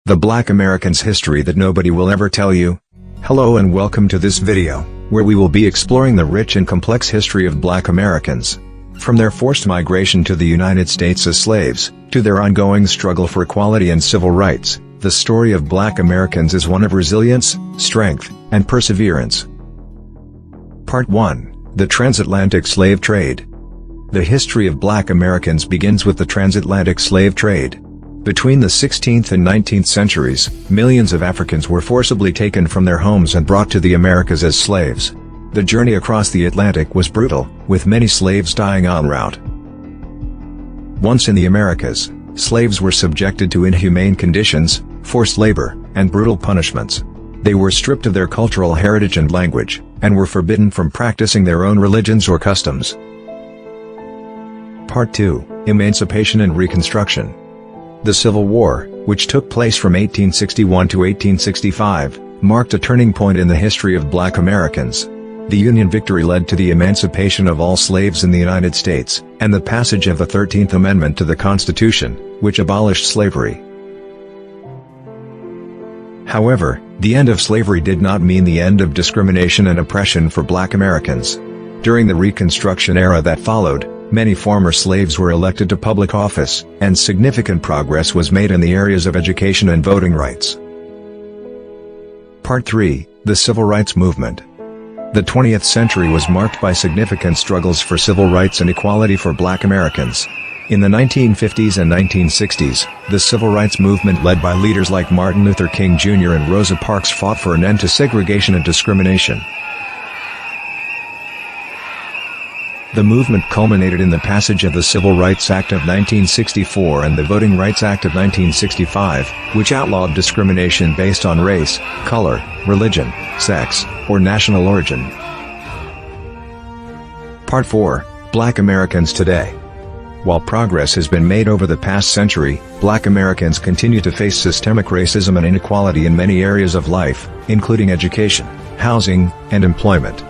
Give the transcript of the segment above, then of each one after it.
The Black Americans' history that nobody will ever tell you. Hello and welcome to this video, where we will be exploring the rich and complex history of Black Americans. From their forced migration to the United States as slaves, to their ongoing struggle for equality and civil rights, the story of Black Americans is one of resilience, strength, and perseverance. Part 1. The Transatlantic Slave Trade. The history of Black Americans begins with the Transatlantic Slave Trade. Between the 16th and 19th centuries, millions of Africans were forcibly taken from their homes and brought to the Americas as slaves. The journey across the Atlantic was brutal, with many slaves dying en route. Once in the Americas, slaves were subjected to inhumane conditions, forced labor, and brutal punishments. They were stripped of their cultural heritage and language, and were forbidden from practicing their own religions or customs. Part 2. Emancipation and Reconstruction. The Civil War, which took place from 1861 to 1865, marked a turning point in the history of Black Americans. The Union victory led to the emancipation of all slaves in the United States, and the passage of the 13th Amendment to the Constitution, which abolished slavery. However, the end of slavery did not mean the end of discrimination and oppression for Black Americans. During the Reconstruction era that followed, many former slaves were elected to public office, and significant progress was made in the areas of education and voting rights. Part 3. The Civil Rights Movement. The 20th century was marked by significant struggles for civil rights and equality for Black Americans. In the 1950s and 1960s, the Civil Rights Movement led by leaders like Martin Luther King Jr. and Rosa Parks fought for an end to segregation and discrimination. The movement culminated in the passage of the Civil Rights Act of 1964 and the Voting Rights Act of 1965, which outlawed discrimination based on race, color, religion, sex, or national origin. Part 4. Black Americans Today. While progress has been made over the past century, Black Americans continue to face systemic racism and inequality in many areas of life, including education, housing, and employment.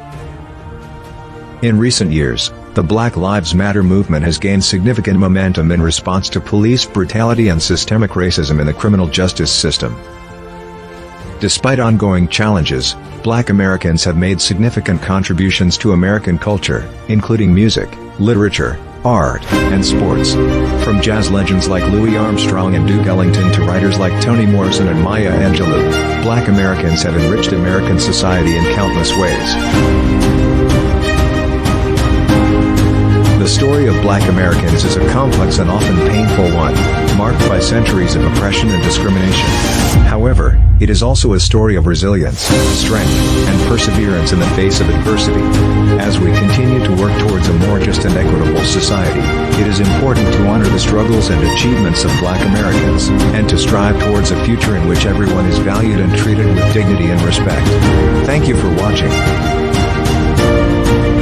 In recent years, the Black Lives Matter movement has gained significant momentum in response to police brutality and systemic racism in the criminal justice system. Despite ongoing challenges, Black Americans have made significant contributions to American culture, including music, literature, art, and sports. From jazz legends like Louis Armstrong and Duke Ellington to writers like Toni Morrison and Maya Angelou, Black Americans have enriched American society in countless ways. The story of Black Americans is a complex and often painful one, marked by centuries of oppression and discrimination. However, it is also a story of resilience, strength, and perseverance in the face of adversity. As we continue to work towards a more just and equitable society, it is important to honor the struggles and achievements of Black Americans, and to strive towards a future in which everyone is valued and treated with dignity and respect. Thank you for watching.